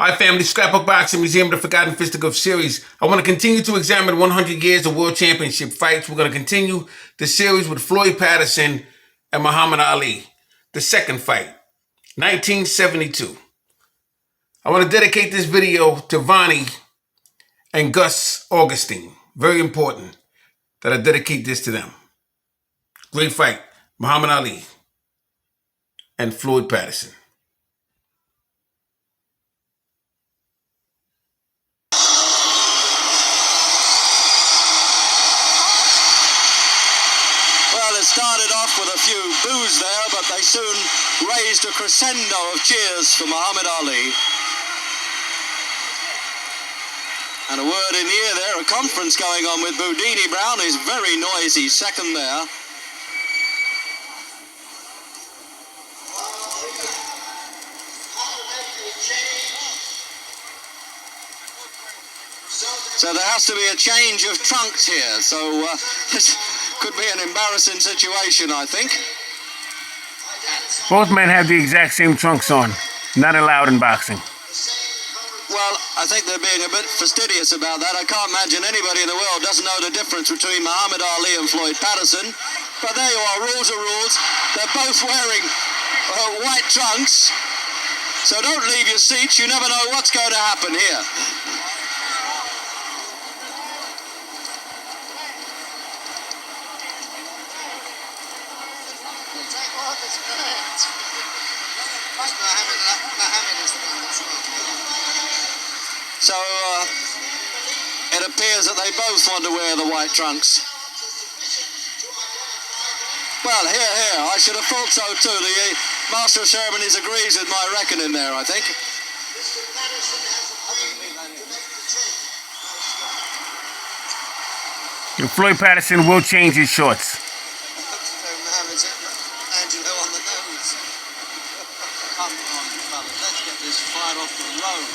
Hi family, Scrapbook Boxing Museum of the Forgotten Fisticuffs series. I want to continue to examine 100 years of world championship fights. We're going to continue the series with Floyd Patterson and Muhammad Ali. The second fight, 1972. I want to dedicate this video to Vonny and Augustine. Very important that I dedicate this to them. Great fight, Muhammad Ali and Floyd Patterson. It started off with a few boos there, but they soon raised a crescendo of cheers for Muhammad Ali. And a word in the ear there, a conference going on with Boudini Brown, who's very noisy second there. So there has to be a change of trunks here, so this could be an embarrassing situation, I think. Both men have the exact same trunks on. Not allowed in boxing. Well, I think they're being a bit fastidious about that. I can't imagine anybody in the world doesn't know the difference between Muhammad Ali and Floyd Patterson. But there you are, rules are rules. They're both wearing white trunks. So don't leave your seats. You never know what's going to happen here. So it appears that they both want to wear the white trunks. Well, here, I should have thought so too. The Master of Ceremonies agrees with my reckoning there, I think. Floyd Patterson will change his shorts. Angelo on the nose. Come on, fellas, let's get this fight off the road.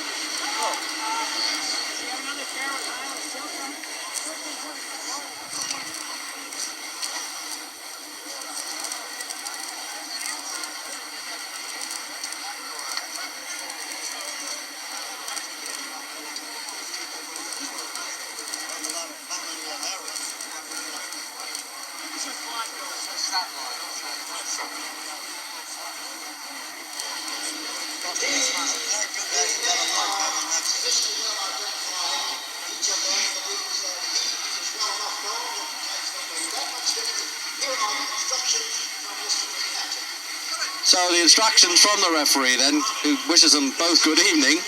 So the instructions from the referee then, who wishes them both good evening.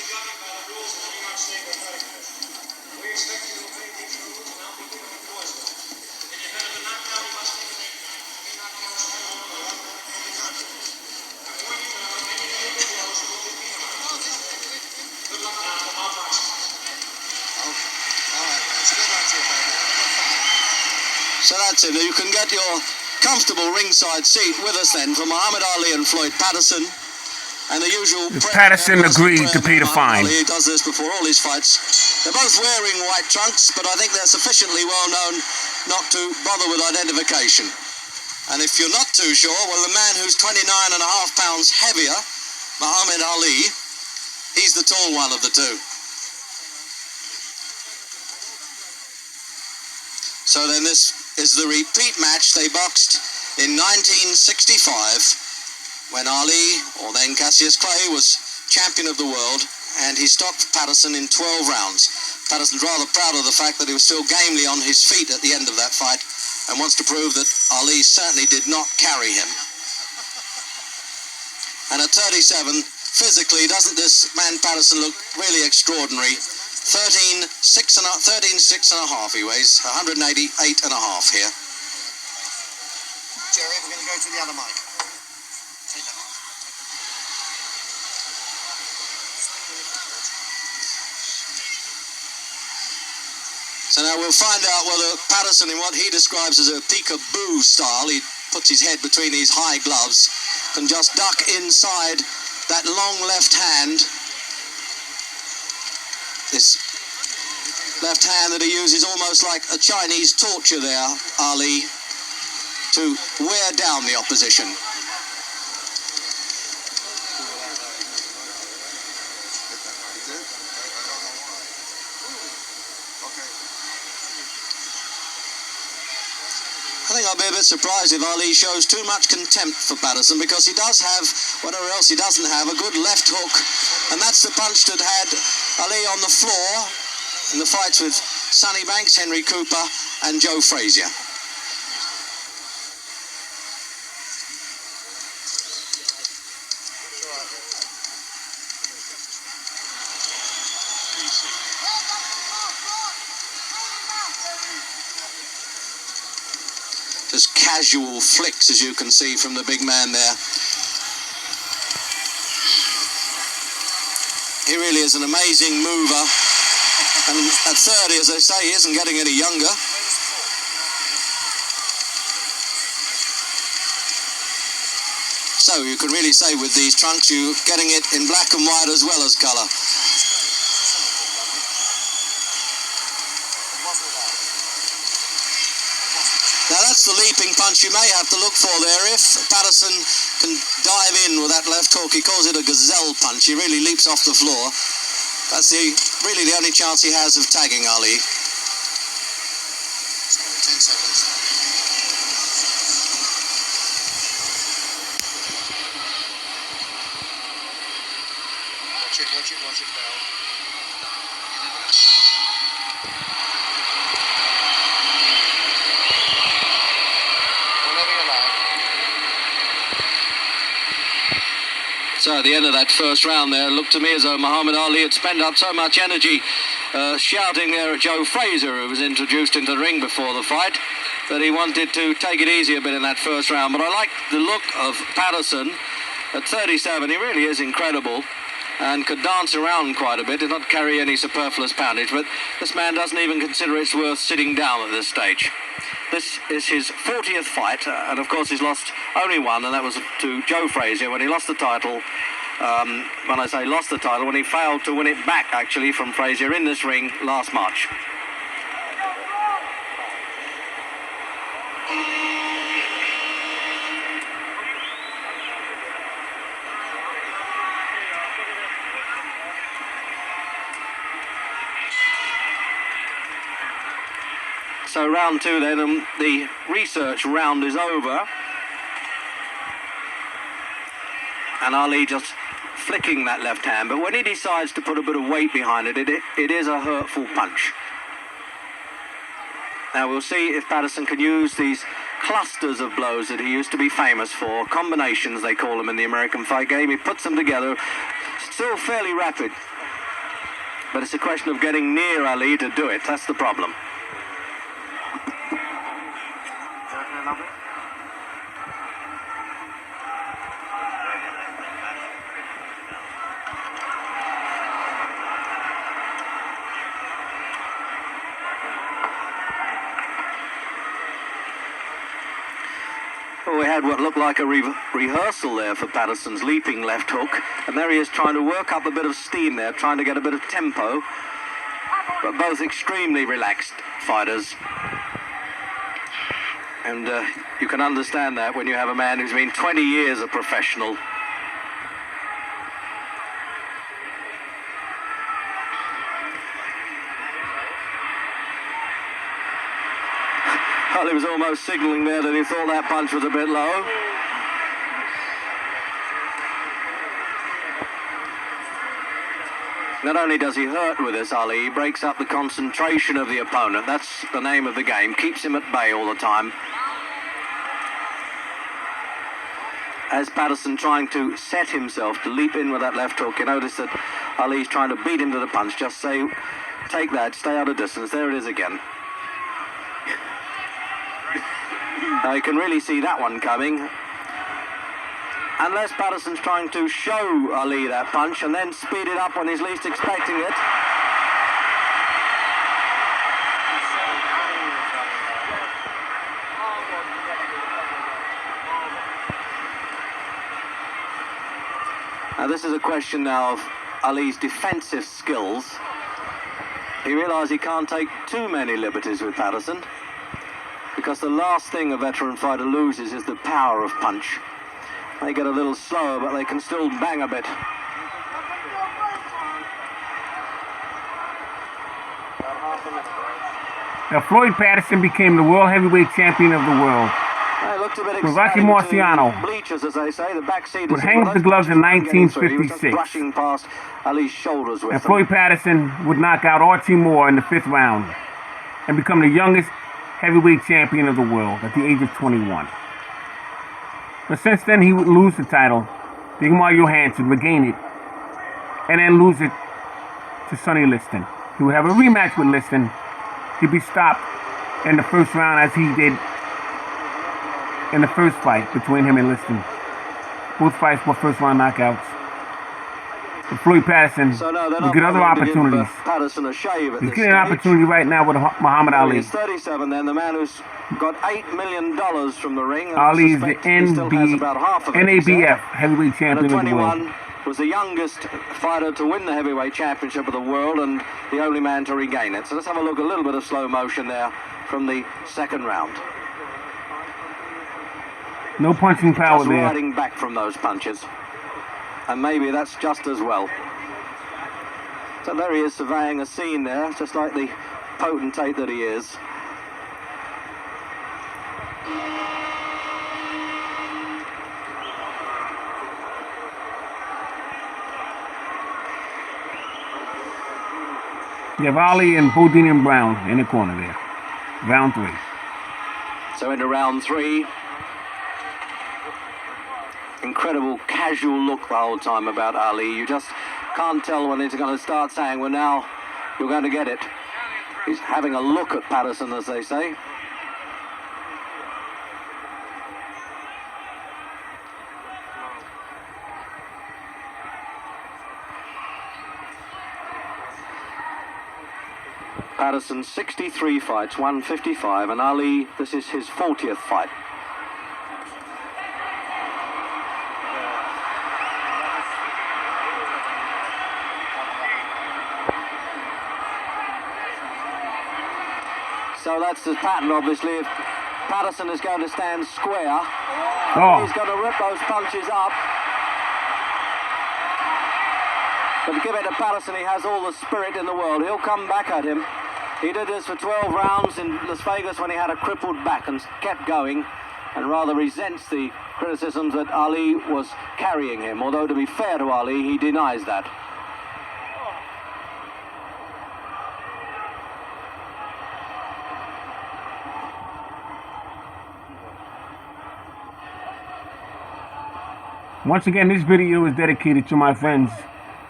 So that's it. You can get your comfortable ringside seat with us then for Muhammad Ali and Floyd Patterson. And the usual... Patterson agreed to pay the fine. He does this before all his fights. They're both wearing white trunks, but I think they're sufficiently well known not to bother with identification. And if you're not too sure, well, the man who's 29.5 pounds heavier, Muhammad Ali, he's the tall one of the two. So then this is the repeat match. They boxed in 1965 when Ali, or then Cassius Clay, was champion of the world, and he stopped Patterson in 12 rounds. Patterson's rather proud of the fact that he was still gamely on his feet at the end of that fight and wants to prove that Ali certainly did not carry him. And at 37, physically, doesn't this man Patterson look really extraordinary? 13.6 and a half he weighs, 188 and a half here. Jerry, we're going to go to the other mic. So now we'll find out whether Patterson, in what he describes as a peekaboo style, he puts his head between his high gloves, can just duck inside that long left hand. This left hand that he uses almost like a Chinese torture there, Ali, to wear down the opposition. I'll be a bit surprised if Ali shows too much contempt for Patterson, because he does have, whatever else he doesn't have, a good left hook. And that's the punch that had Ali on the floor in the fights with Sonny Banks, Henry Cooper and Joe Frazier. Just casual flicks, as you can see from the big man there. He really is an amazing mover. And at 30, as they say, he isn't getting any younger. So you can really say with these trunks, you're getting it in black and white as well as colour. Now that's the leaping punch you may have to look for there. If Patterson can dive in with that left hook, he calls it a gazelle punch. He really leaps off the floor. That's really the only chance he has of tagging Ali. 10 seconds. Watch it, Bell. You never know. So at the end of that first round there, it looked to me as though Muhammad Ali had spent up so much energy shouting there at Joe Frazier, who was introduced into the ring before the fight, that he wanted to take it easy a bit in that first round. But I like the look of Patterson at 37. He really is incredible and could dance around quite a bit, did not carry any superfluous poundage, but this man doesn't even consider it's worth sitting down at this stage. This is his 40th fight, and of course he's lost only one, and that was to Joe Frazier when he lost the title. When I say lost the title, when he failed to win it back, actually, from Frazier in this ring last March. So round two then, and the research round is over. And Ali just flicking that left hand. But when he decides to put a bit of weight behind it, it is a hurtful punch. Now we'll see if Patterson can use these clusters of blows that he used to be famous for. Combinations, they call them in the American fight game. He puts them together. Still fairly rapid. But it's a question of getting near Ali to do it. That's the problem. Well, we had what looked like a rehearsal there for Patterson's leaping left hook, and there he is trying to work up a bit of steam there, trying to get a bit of tempo, but both extremely relaxed fighters. And you can understand that when you have a man who's been 20 years a professional. Well, he was almost signalling there that he thought that punch was a bit low. Not only does he hurt with this, Ali, he breaks up the concentration of the opponent. That's the name of the game. Keeps him at bay all the time. As Patterson trying to set himself to leap in with that left hook, you notice that Ali's trying to beat him to the punch. Just say, take that, stay out of distance. There it is again. Now you can really see that one coming. Unless Patterson's trying to show Ali that punch and then speed it up when he's least expecting it. Now this is a question now of Ali's defensive skills. He realised he can't take too many liberties with Patterson, because the last thing a veteran fighter loses is the power of punch. They get a little slower, but they can still bang a bit. Now, Floyd Patterson became the world heavyweight champion of the world. looked a bit With Rocky exciting Marciano. to bleachers, as they say. The backseat Would hang up the gloves in 1956. Brushing past Ali's shoulders with And them. Floyd Patterson would knock out R.T. Moore in the 5th round and become the youngest heavyweight champion of the world at the age of 21. But since then, he would lose the title. Digmar Johansson regain it and then lose it to Sonny Liston. He would have a rematch with Liston. He'd be stopped in the 1st round as he did in the first fight between him and Liston. Both fights were 1st round knockouts. But Floyd Patterson will get other opportunities. Patterson a shave at He's this getting an stage. opportunity right now with Muhammad Ali. He's 37 then, the man who's got $8 million from the ring. And Ali is I the suspect he still has about half of it, he said. NABF heavyweight champion And of at the world. 21 was the youngest fighter to win the heavyweight championship of the world and the only man to regain it. So let's have a look, a little bit of slow motion there from the 2nd round. No punching power Just there. riding back from those punches. And maybe that's just as well. So there he is surveying a scene there, just like the potentate that he is. You have Ali and Bodine Brown in the corner there. Round 3. So into round 3. Incredible casual look the whole time about Ali. You just can't tell when he's going to start saying, well, now you're going to get it. He's having a look at Patterson, as they say. Patterson, 63 fights, 155, and Ali, this is his 40th fight. So that's the pattern, obviously. If Patterson is going to stand square, he's going to rip those punches up. But give it to Patterson, he has all the spirit in the world. He'll come back at him. He did this for 12 rounds in Las Vegas when he had a crippled back and kept going, and rather resents the criticisms that Ali was carrying him. Although, to be fair to Ali, he denies that. Once again, this video is dedicated to my friends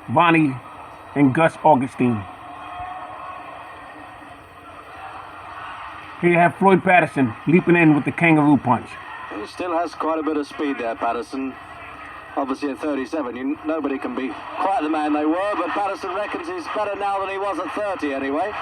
Vonny and Gus Augustine. Here you have Floyd Patterson leaping in with the kangaroo punch. He still has quite a bit of speed there, Patterson. Obviously at 37, nobody can be quite the man they were, but Patterson reckons he's better now than he was at 30 anyway.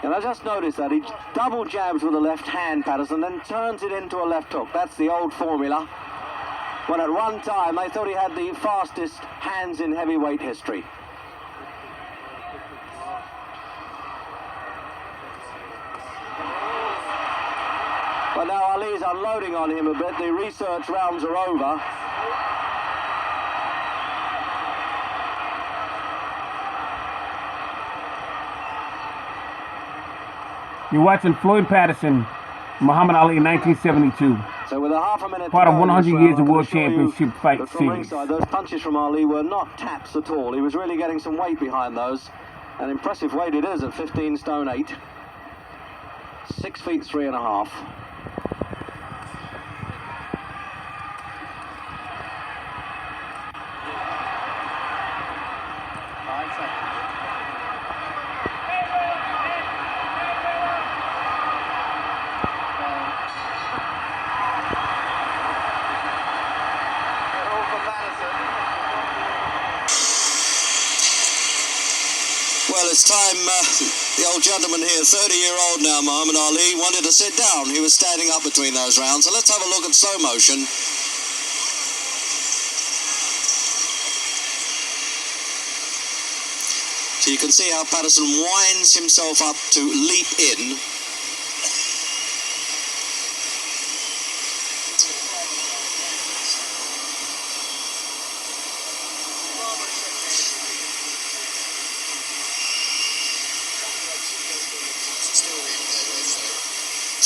And I just noticed that he double jabs with the left hand, Patterson, then turns it into a left hook. That's the old formula. When at one time they thought he had the fastest hands in heavyweight history. But now Ali's unloading on him a bit. The research rounds are over. You're watching Floyd Patterson, Muhammad Ali in 1972. So with a half a minute Part of to go in 100 this years round, of I World can assure you Championship fight that from series. ringside, those punches from Ali were not taps at all. He was really getting some weight behind those. An impressive weight it is at 15 stone 8. 6 feet 3.5. Well, it's time, the old gentleman here, 30-year-old now, Muhammad Ali, wanted to sit down. He was standing up between those rounds. So let's have a look at slow motion. So you can see how Patterson winds himself up to leap in.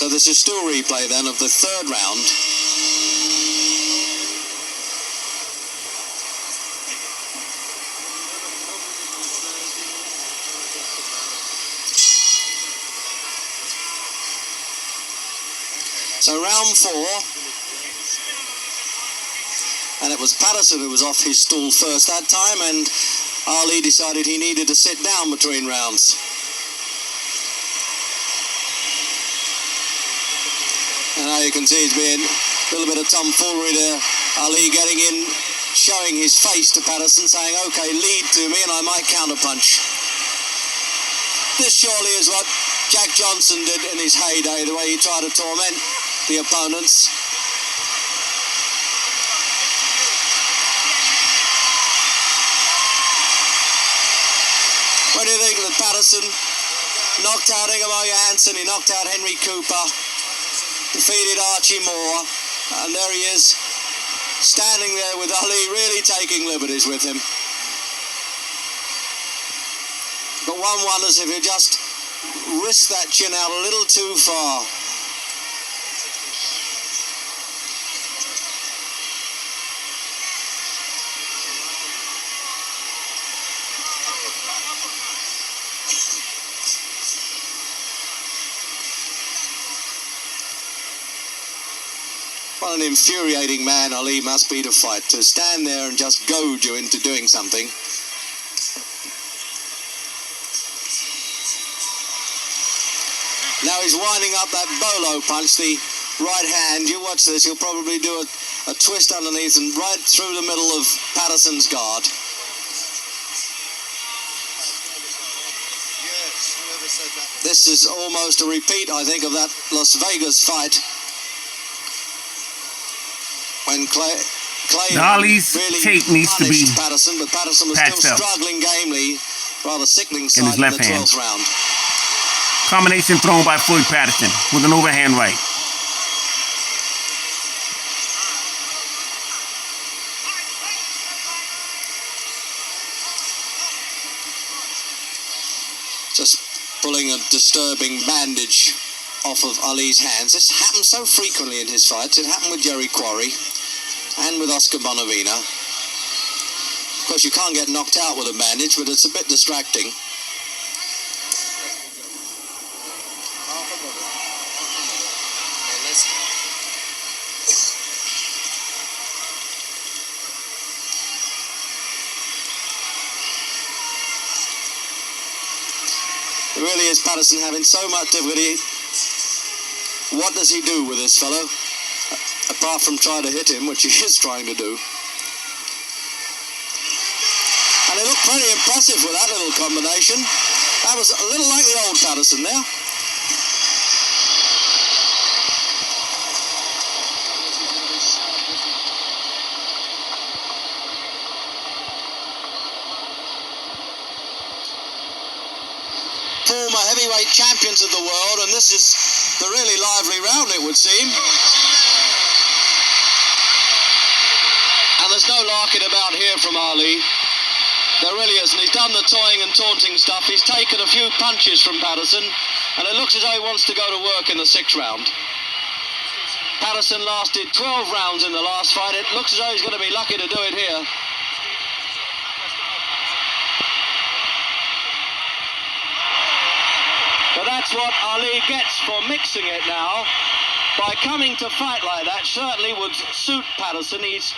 So this is still replay then of the third round. So round 4, and it was Patterson who was off his stool first that time, and Ali decided he needed to sit down between rounds. And now you can see it's been a little bit of tomfoolery there. Ali getting in, showing his face to Patterson, saying, okay, lead to me and I might counterpunch. This surely is what Jack Johnson did in his heyday, the way he tried to torment the opponents. When do you think that Patterson knocked out Ingemar Johansson, he knocked out Henry Cooper, defeated Archie Moore, and there he is, standing there with Ali, really taking liberties with him. But one wonders if he just risked that chin out a little too far. What an infuriating man Ali must be to fight, to stand there and just goad you into doing something. Now he's winding up that bolo punch, the right hand. You watch this, he'll probably do a twist underneath and right through the middle of Patterson's guard. This is almost a repeat, I think, of that Las Vegas fight, when Clay Ali's really tape needs to be Patterson, but Patterson was patched still up struggling gamely, rather sickening in side his left in the hand. 12th round. Combination thrown by Floyd Patterson with an overhand right. Just pulling a disturbing bandage off of Ali's hands. This happens so frequently in his fights. It happened with Jerry Quarry and with Oscar Bonavina. Of course, you can't get knocked out with a bandage, but it's a bit distracting. It really is Patterson having so much difficulty. What does he do with this fellow? Apart from try to hit him, which he is trying to do. And he looked pretty impressive with that little combination. That was a little like the old Patterson there. Former heavyweight champions of the world, and this is the really lively round, it would seem. And there's no larking about here from Ali. There really isn't. He's done the toying and taunting stuff. He's taken a few punches from Patterson, and it looks as though he wants to go to work in the 6th round. Patterson lasted 12 rounds in the last fight. It looks as though he's going to be lucky to do it here. But that's what Ali gets for mixing it now. By coming to fight like that certainly would suit Patterson. He's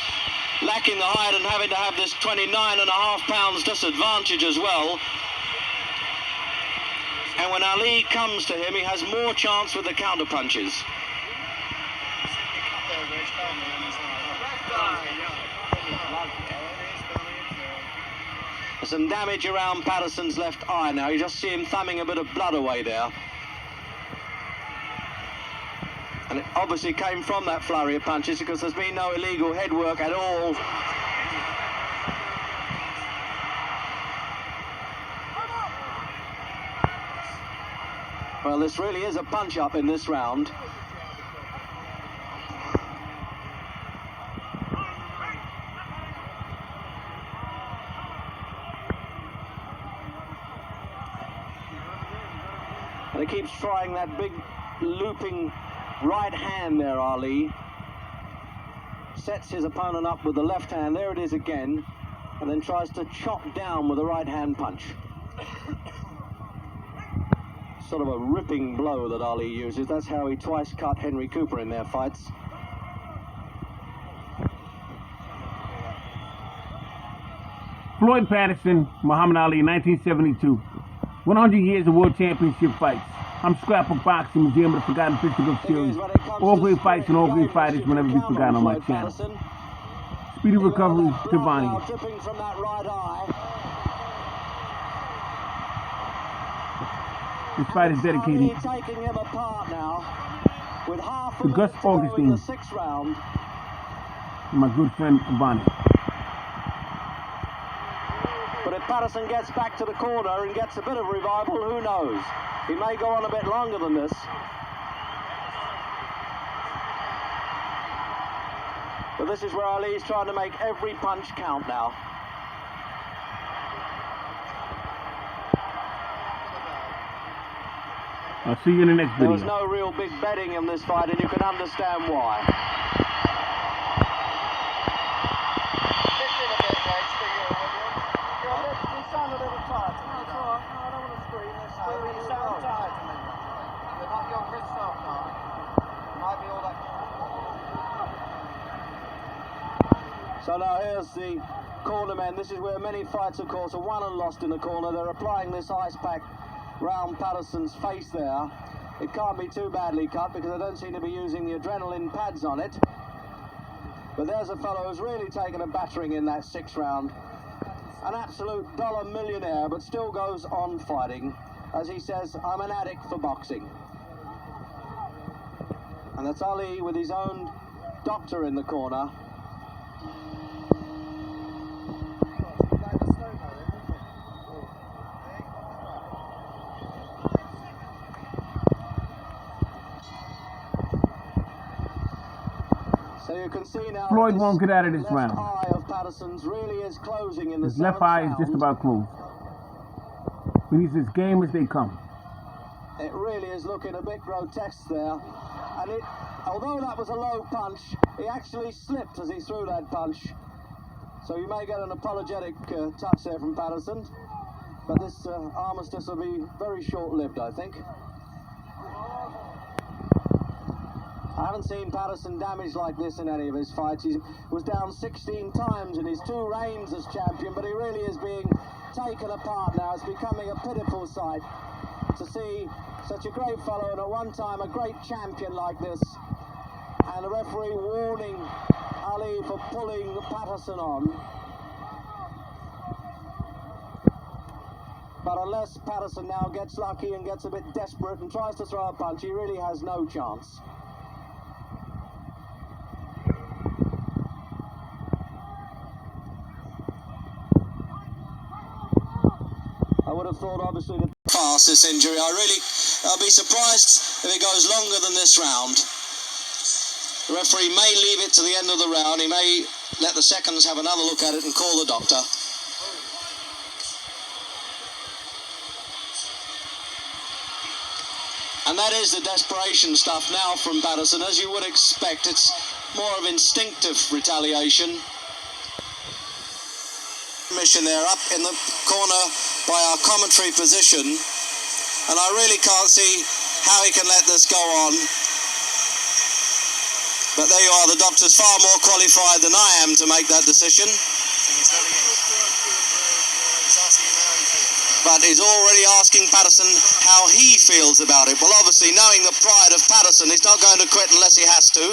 lacking the height and having to have this 29.5 pounds disadvantage as well. And when Ali comes to him, he has more chance with the counter punches. There's some damage around Patterson's left eye now. You just see him thumbing a bit of blood away there. And it obviously came from that flurry of punches because there's been no illegal head work at all. Well, this really is a punch-up in this round. And he keeps trying that big looping right hand there, Ali. Sets his opponent up with the left hand, there it is again, and then tries to chop down with a right hand punch. Sort of a ripping blow that Ali uses. That's how he twice cut Henry Cooper in their fights. Floyd Patterson, Muhammad Ali, 1972. 100 years of world championship fights. I'm Scrapbook Boxing, Museum of the Forgotten Fisticuffs series. All great fights and all great fighters will never be forgotten on my channel. Speedy recovery to Vonny. This fight is dedicated to Augustine and my good friend Vonny. But if Patterson gets back to the corner and gets a bit of revival, who knows? He may go on a bit longer than this. But this is where Ali's trying to make every punch count now. I'll see you in the next video. There was no real big betting in this fight, and you can understand why. So now here's the corner men. This is where many fights, of course, are won and lost in the corner. They're applying this ice pack round Patterson's face there. It can't be too badly cut because they don't seem to be using the adrenaline pads on it. But there's a fellow who's really taken a battering in that 6th round. An absolute dollar millionaire, but still goes on fighting. As he says, I'm an addict for boxing. And that's Ali with his own doctor in the corner. So you can see now Floyd won't get out of this round. Eye of Patterson's really is closing in the His left eye is just about closed. But he's as game as they come. It really is looking a bit grotesque there. And although that was a low punch, he actually slipped as he threw that punch. So you may get an apologetic touch there from Patterson. But this armistice will be very short-lived, I think. I haven't seen Patterson damaged like this in any of his fights. He was down 16 times in his 2 reigns as champion, but he really is being taken apart now. It's becoming a pitiful sight to see such a great fellow and at one time a great champion like this, and the referee warning Ali for pulling Patterson on. But unless Patterson now gets lucky and gets a bit desperate and tries to throw a punch, he really has no chance. I would have thought, obviously, to pass this injury. I'll be surprised if it goes longer than this round. The referee may leave it to the end of the round. He may let the seconds have another look at it and call the doctor. And that is the desperation stuff now from Patterson. As you would expect, it's more of instinctive retaliation. Mission there up in the corner by our commentary position, and I really can't see how he can let this go on. But there you are, the doctor's far more qualified than I am to make that decision. But he's already asking Patterson how he feels about it. Well, obviously, knowing the pride of Patterson, he's not going to quit unless he has to.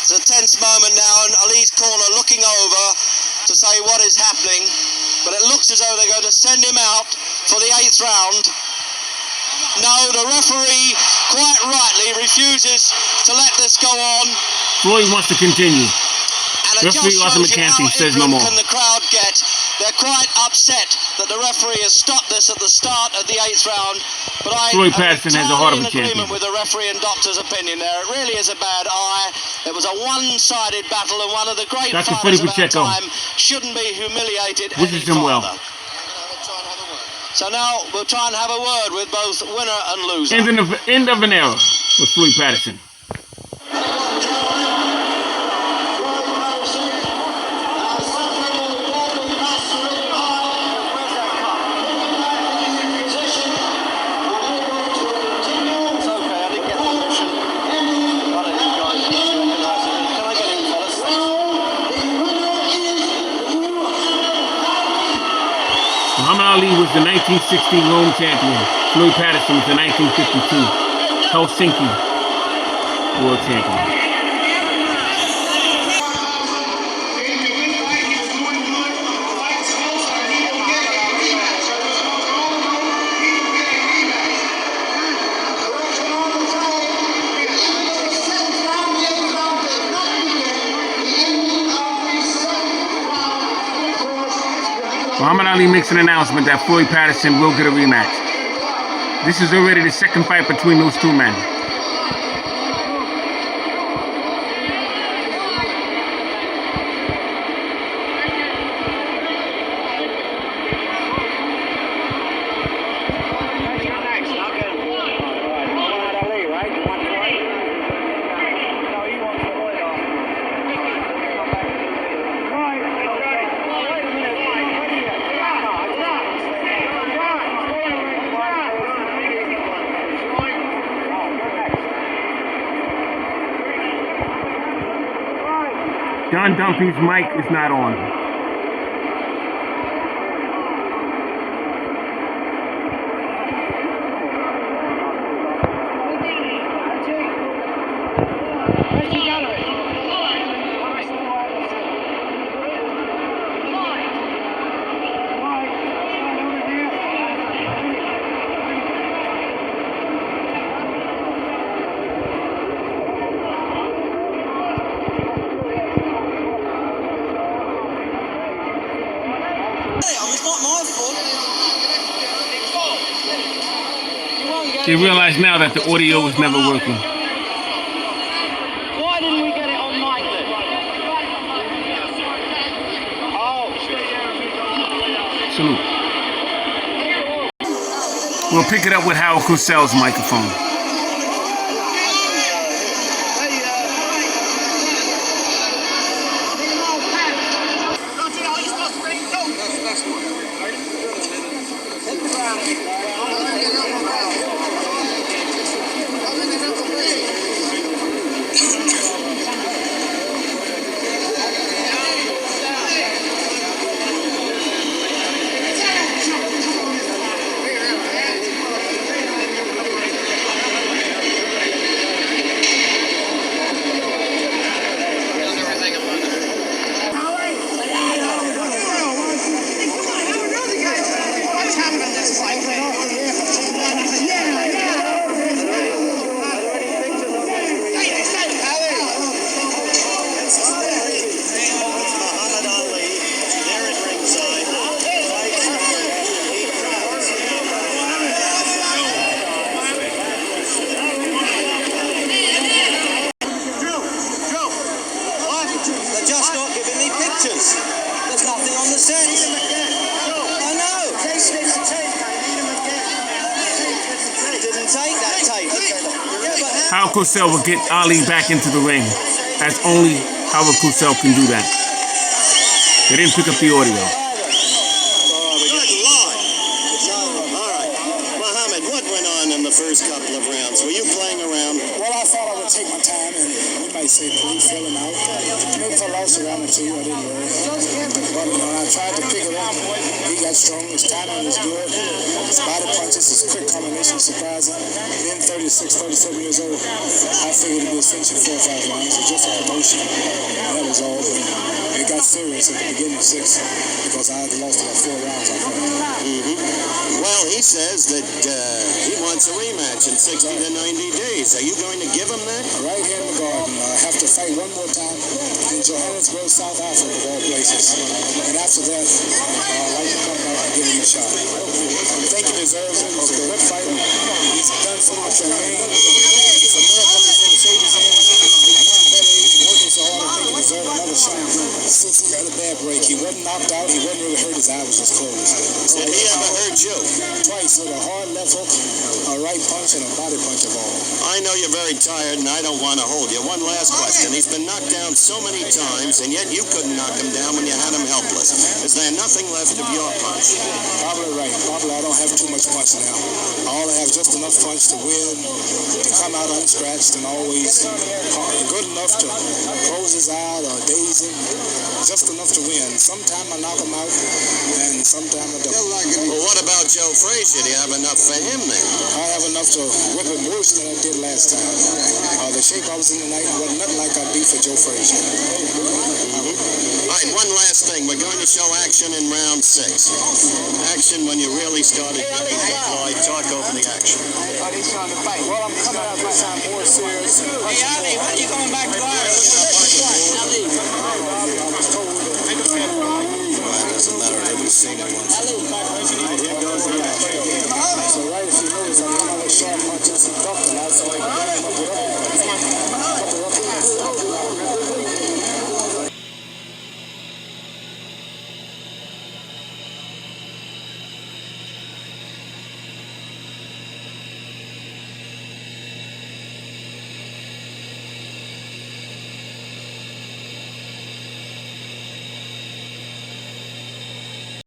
It's a tense moment now, and Ali's corner looking over to say what is happening, but it looks as though they're going to send him out for the 8th round. No, the referee quite rightly refuses to let this go on. Floyd wants to continue. And it just shows you how says no more. can the crowd get. They're quite upset that the referee has stopped this at the start of the 8th round. But Floyd Patterson has a heart of a champion. Agreement with the referee and doctor's opinion there. It really is a bad eye. It was a one-sided battle, and one of the great fighters of our time shouldn't be humiliated any further. So now we'll try and have a word with both winner and loser. End of an era with Floyd Patterson. Muhammad Ali was the 1960 Rome champion. Floyd Patterson was the 1952 Helsinki world champion. Muhammad Ali makes an announcement that Floyd Patterson will get a rematch. This is already the second fight between those two men. John Dunphy's mic is not on. They realize now that the audio was never working. Why didn't we get it on mic then? Salute. We'll pick it up with Howard Cosell's microphone. Howard Cosell will get Ali back into the ring, as only Howard Cosell can do that. They didn't pick up the audio. Muhammad, what went on in the first couple of rounds? Were you playing around? Well, I thought I would take my time and we might say please fill him out. Maybe if I lost a round or two, I didn't worry. But I tried to pick it up. He got strong, his timing was good. His body punches, his quick combination, surprising. Then 36, 37 years old, I figured it'd be essentially 4 or 5 rounds. So just a promotion. That was all. But it got serious at the beginning of 6 because I had lost about 4 rounds. Well, he says that he wants a rematch in 60 to 90 days. Are you going to give him that? Right here in the garden. I have to fight one more time in Johannesburg, South Africa, of all places. And after that, I'd like to come back and give him a shot. I think he deserves it. He's a good fighter. He's done so much for me. It's a miracle he's in the Sages' hands. I'm at that age, working so hard, I think he deserves another shot. since he had a bad break. He wasn't knocked out. He wasn't really hurt. His eye was just closed. Did he ever hurt you? Twice with a hard left hook, a right punch, and a body punch of all. I know you're very tired, and I don't want to hold you. One last question. He's been knocked down so many times, and yet you couldn't knock him down when you had him helpless. Is there nothing left of your punch? Probably right. Probably I don't have too much punch now. I only have just enough punch to win, to come out unscratched, and always good enough to close his eye or daze him. Just enough to win. Sometimes I knock him out, and sometimes I don't. Well, what about Joe Frazier? Do you have enough for him then? I have enough to whip him worse than I did last time. The shape I was in tonight wasn't nothing like I beat for Joe Frazier. All right, one last thing. We're going to show action in round 6. Action when you really started getting Floyd. Talk over the action. Well, I'm coming out this time more serious. Hey, Ali, when are you coming back to Ireland? I was told that Well, it doesn't matter. Everybody's seen it once.